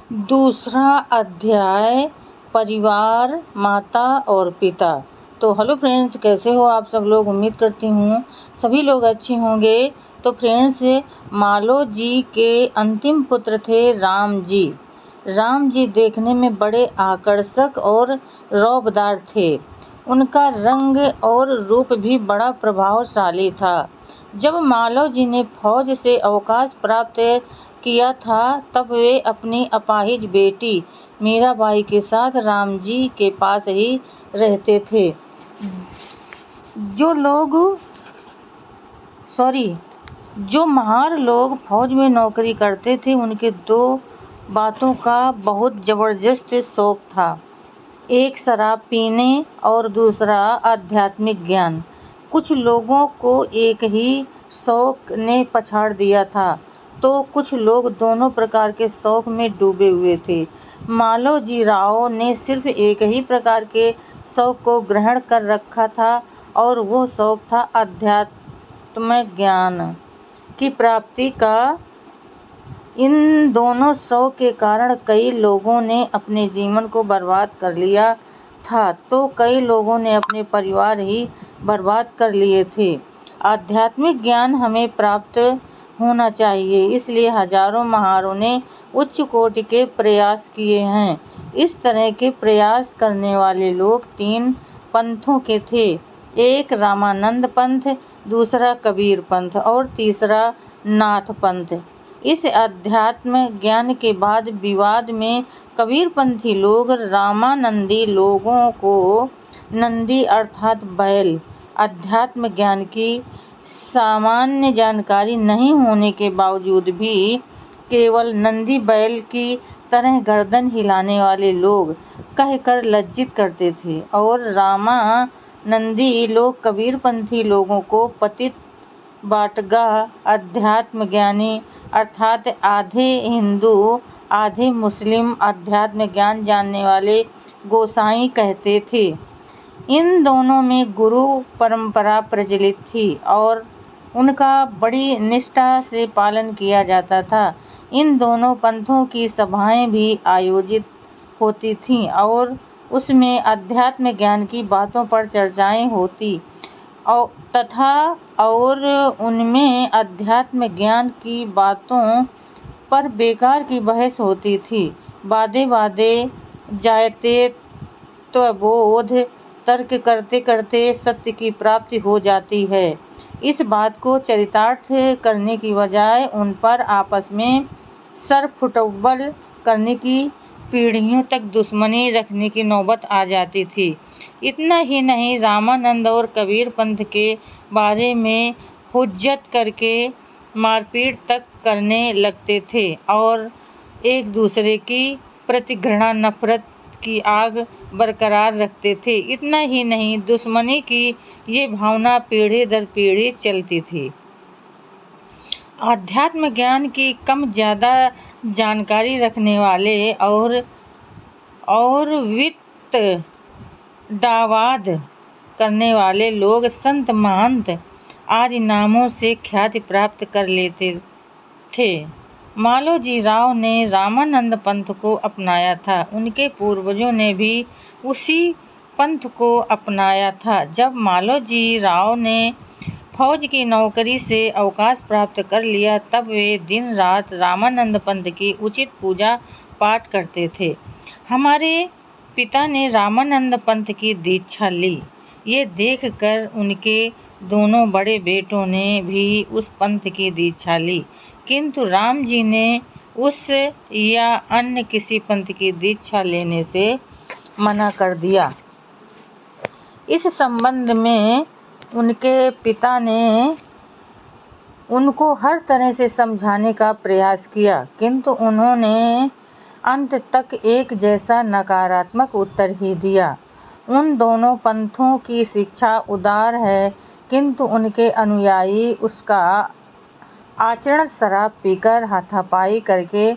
दूसरा अध्याय परिवार, माता और पिता। तो हेलो फ्रेंड्स, कैसे हो आप सब लोग। उम्मीद करती हूँ सभी लोग अच्छे होंगे। तो फ्रेंड्स, मालो जी के अंतिम पुत्र थे राम जी। राम जी देखने में बड़े आकर्षक और रौबदार थे। उनका रंग और रूप भी बड़ा प्रभावशाली था। जब मालो जी ने फौज से अवकाश प्राप्त किया था तब वे अपनी अपाहिज बेटी मीराबाई के साथ राम जी के पास ही रहते थे। जो महार लोग फौज में नौकरी करते थे उनके दो बातों का बहुत जबरदस्त शौक था, एक शराब पीने और दूसरा आध्यात्मिक ज्ञान। कुछ लोगों को एक ही शौक ने पछाड़ दिया था तो कुछ लोग दोनों प्रकार के शौक में डूबे हुए थे। मालो जी राव ने सिर्फ एक ही प्रकार के शौक को ग्रहण कर रखा था और वो शौक था अध्यात्म ज्ञान की प्राप्ति का। इन दोनों शौक के कारण कई लोगों ने अपने जीवन को बर्बाद कर लिया था तो कई लोगों ने अपने परिवार ही बर्बाद कर लिए थे। आध्यात्मिक ज्ञान हमें प्राप्त होना चाहिए, इसलिए हजारों महारों ने उच्च कोटि के प्रयास किए हैं। इस तरह के प्रयास करने वाले लोग तीन पंथों के थे, एक रामानंद पंथ, दूसरा कबीर पंथ और तीसरा नाथ पंथ। इस अध्यात्म ज्ञान के बाद विवाद में कबीरपंथी लोग रामानंदी लोगों को नंदी अर्थात बैल, अध्यात्म ज्ञान की सामान्य जानकारी नहीं होने के बावजूद भी केवल नंदी बैल की तरह गर्दन हिलाने वाले लोग कहकर लज्जित करते थे और रामानंदी लोग कबीरपंथी लोगों को पतित बाटगा अध्यात्म ज्ञानी अर्थात आधे हिंदू आधे मुस्लिम अध्यात्म ज्ञान जानने वाले गोसाई कहते थे। इन दोनों में गुरु परंपरा प्रचलित थी और उनका बड़ी निष्ठा से पालन किया जाता था। इन दोनों पंथों की सभाएं भी आयोजित होती थीं और उसमें अध्यात्म ज्ञान की बातों पर चर्चाएं होती और उनमें अध्यात्म ज्ञान की बातों पर बेकार की बहस होती थी। वादे जायते त्वबोध तर्क करते करते सत्य की प्राप्ति हो जाती है। इस बात को चरितार्थ करने की बजाय उन पर आपस में सर फुटबॉल करने की पीढ़ियों तक दुश्मनी रखने की नौबत आ जाती थी। इतना ही नहीं, रामानंद और कबीर पंथ के बारे में हुज्जत करके मारपीट तक करने लगते थे और एक दूसरे की प्रति घृणा नफरत की आग बरकरार रखते थे। इतना ही नहीं, दुश्मनी की ये भावना पीढ़ी दर पीढ़ी चलती थी। आध्यात्म ज्ञान की कम ज्यादा जानकारी रखने वाले और वितंडावाद करने वाले लोग संत महंत आदि नामों से ख्याति प्राप्त कर लेते थे। मालो जी राव ने रामानंद पंथ को अपनाया था, उनके पूर्वजों ने भी उसी पंथ को अपनाया था। जब मालो जी राव ने फौज की नौकरी से अवकाश प्राप्त कर लिया तब वे दिन रात रामानंद पंथ की उचित पूजा पाठ करते थे। हमारे पिता ने रामानंद पंथ की दीक्षा ली। ये देखकर उनके दोनों बड़े बेटों ने भी उस पंथ की दीक्षा ली, किंतु राम जी ने उस या अन्य किसी पंथ की दीक्षा लेने से मना कर दिया। इस संबंध में उनके पिता ने उनको हर तरह से समझाने का प्रयास किया, किंतु उन्होंने अंत तक एक जैसा नकारात्मक उत्तर ही दिया। उन दोनों पंथों की शिक्षा उदार है, किंतु उनके अनुयायी उसका आचरण शराब पीकर, हाथापाई करके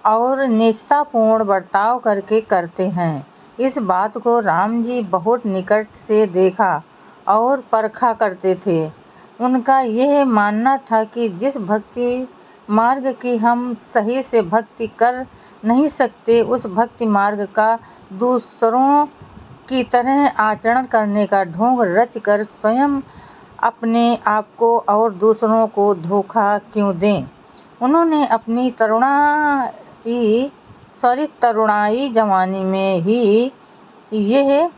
और निष्ठापूर्ण बर्ताव करके करते हैं। इस बात को राम जी बहुत निकट से देखा और परखा करते थे। उनका यह मानना था कि जिस व्यक्ति मार्ग की हम सही से भक्ति कर नहीं सकते, उस भक्ति मार्ग का दूसरों की तरह आचरण करने का ढोंग रच कर स्वयं अपने आप को और दूसरों को धोखा क्यों दें। उन्होंने अपनी तरुणाई जवानी में ही यह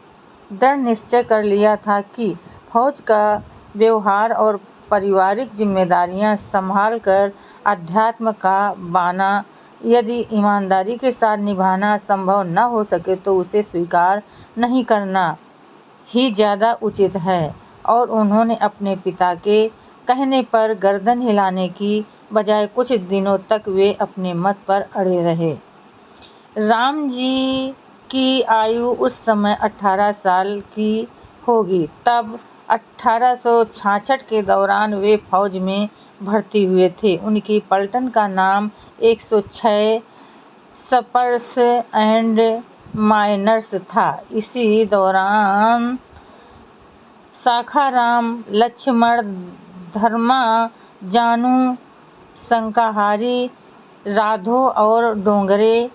दृढ़ निश्चय कर लिया था कि फौज का व्यवहार और पारिवारिक जिम्मेदारियां संभाल कर अध्यात्म का बाना यदि ईमानदारी के साथ निभाना संभव न हो सके तो उसे स्वीकार नहीं करना ही ज़्यादा उचित है। और उन्होंने अपने पिता के कहने पर गर्दन हिलाने की बजाय कुछ दिनों तक वे अपने मत पर अड़े रहे। राम जी की आयु उस समय 18 साल की होगी। तब 1866 के दौरान वे फौज में भर्ती हुए थे। उनकी पलटन का नाम 106 सपर्स एंड माइनर्स था। इसी दौरान शाखाराम, लक्ष्मण, धर्मा, जानू, शंकाहारी, राधो और डोंगरे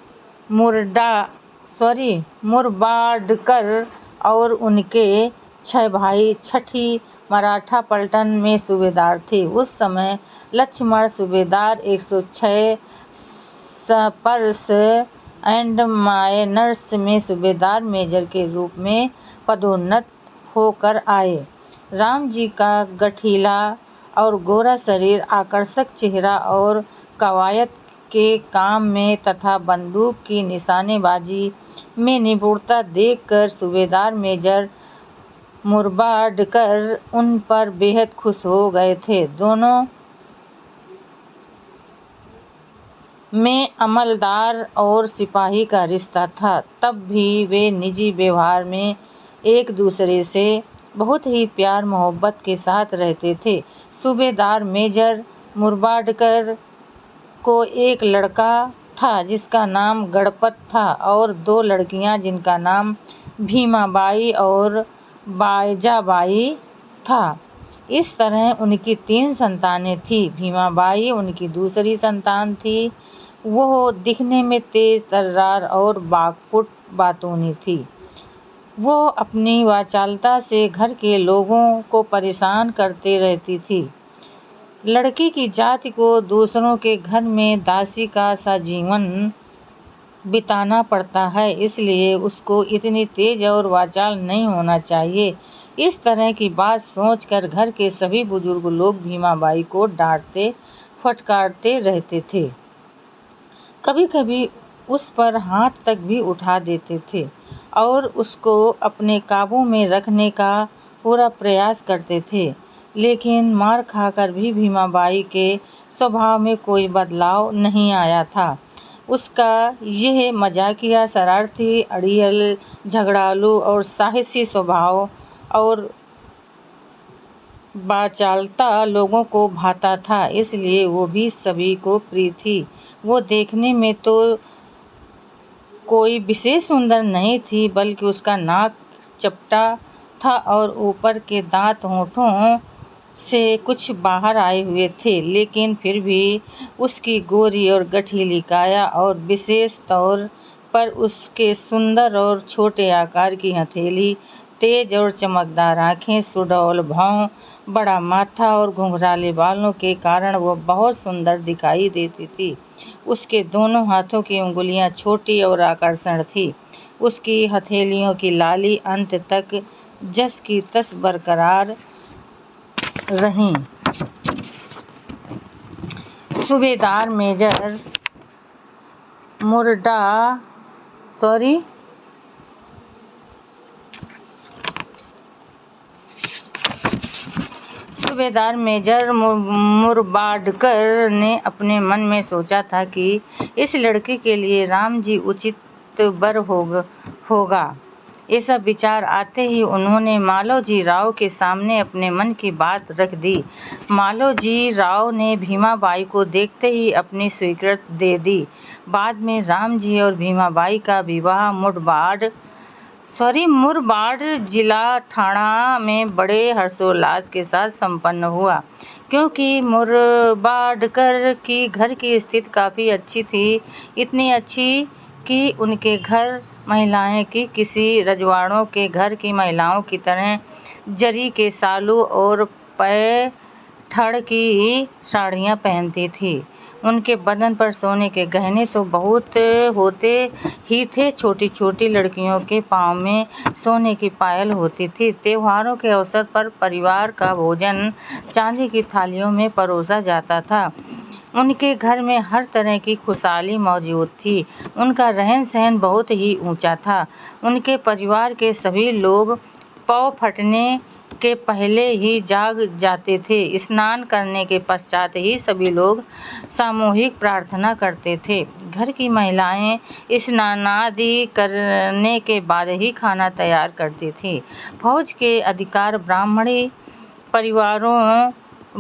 मुरबाडकर और उनके 6 भाई छठी मराठा पलटन में सूबेदार थे। उस समय लक्ष्मण सूबेदार 106 सपर्स एंड माइनर्स में सूबेदार मेजर के रूप में पदोन्नत होकर आए। राम जी का गठीला और गोरा शरीर, आकर्षक चेहरा और कवायद के काम में तथा बंदूक की निशानेबाजी में निपुणता देखकर सूबेदार मेजर मुरबाडकर उन पर बेहद खुश हो गए थे। दोनों में अमलदार और सिपाही का रिश्ता था। तब भी वे निजी व्यवहार में एक दूसरे से बहुत ही प्यार मोहब्बत के साथ रहते थे। सूबेदार मेजर मुरबाडकर को एक लड़का था जिसका नाम गणपत था और 2 लड़कियां जिनका नाम भीमाबाई और बायजाबाई था। इस तरह उनकी 3 संतानें थीं। भीमाबाई उनकी दूसरी संतान थी। वो दिखने में तेज तर्रार और बाकपुट बातूनी थी। वो अपनी वाचालता से घर के लोगों को परेशान करते रहती थी। लड़की की जाति को दूसरों के घर में दासी का सा जीवन बिताना पड़ता है, इसलिए उसको इतनी तेज और वाचाल नहीं होना चाहिए। इस तरह की बात सोचकर घर के सभी बुजुर्ग लोग भीमाबाई को डांटते फटकारते रहते थे। कभी कभी उस पर हाथ तक भी उठा देते थे और उसको अपने काबू में रखने का पूरा प्रयास करते थे। लेकिन मार खाकर भी भीमाबाई के स्वभाव में कोई बदलाव नहीं आया था। उसका यह मजाकिया, शरारती, अड़ियल, झगड़ालू और साहसी स्वभाव और वाचालता लोगों को भाता था, इसलिए वो भी सभी को प्रिय थी। वो देखने में तो कोई विशेष सुंदर नहीं थी, बल्कि उसका नाक चपटा था और ऊपर के दांत होठों से कुछ बाहर आए हुए थे। लेकिन फिर भी उसकी गोरी और गठीली काया और विशेष तौर पर उसके सुंदर और छोटे आकार की हथेली, तेज और चमकदार आंखें, सुडौल भौं, बड़ा माथा और घुंघराले बालों के कारण वो बहुत सुंदर दिखाई देती थी। उसके दोनों हाथों की उंगलियां छोटी और आकर्षक थी। उसकी हथेलियों की लाली अंत तक जस की तस बरकरार रहीं। सूबेदार मेजर मुरबाडकर ने अपने मन में सोचा था कि इस लड़के के लिए राम जी उचित वर होगा। ऐसा विचार आते ही उन्होंने मालोजी राव के सामने अपने मन की बात रख दी। मालोजी राव ने भीमाबाई को देखते ही अपनी स्वीकृति दे दी। बाद में राम जी और भीमाबाई का विवाह मुरबाड मुरबाड जिला ठाणा में बड़े हर्षोल्लास के साथ संपन्न हुआ, क्योंकि मुरबाडकर की घर की स्थिति काफ़ी अच्छी थी, इतनी अच्छी कि उनके घर महिलाएं की किसी रजवाड़ों के घर की महिलाओं की तरह जरी के सालू और पैठण की साड़ियाँ पहनती थी। उनके बदन पर सोने के गहने तो बहुत होते ही थे, छोटी छोटी लड़कियों के पाँव में सोने की पायल होती थी। त्योहारों के अवसर पर परिवार का भोजन चांदी की थालियों में परोसा जाता था। उनके घर में हर तरह की खुशहाली मौजूद थी। उनका रहन सहन बहुत ही ऊंचा था। उनके परिवार के सभी लोग पौ फटने के पहले ही जाग जाते थे। स्नान करने के पश्चात ही सभी लोग सामूहिक प्रार्थना करते थे। घर की महिलाएं स्नानादि करने के बाद ही खाना तैयार करती थीं। फौज के अधिकार ब्राह्मणी परिवारों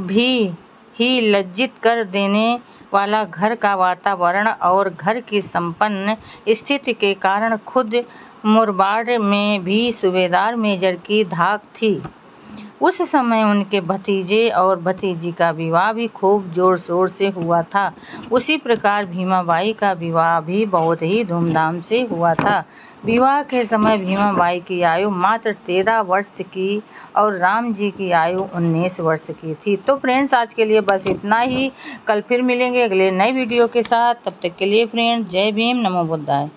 भी ही लज्जित कर देने वाला घर का वातावरण और घर की संपन्न स्थिति के कारण खुद मुरबाड में भी सूबेदार मेजर की धाक थी। उस समय उनके भतीजे और भतीजी का विवाह भी खूब जोर शोर से हुआ था। उसी प्रकार भीमाबाई का विवाह भी बहुत ही धूमधाम से हुआ था। विवाह के समय भीमाबाई की आयु मात्र 13 वर्ष की और राम जी की आयु 19 वर्ष की थी। तो फ्रेंड्स, आज के लिए बस इतना ही। कल फिर मिलेंगे अगले नए वीडियो के साथ। तब तक के लिए फ्रेंड्स, जय भीम, नमो बुद्धाय।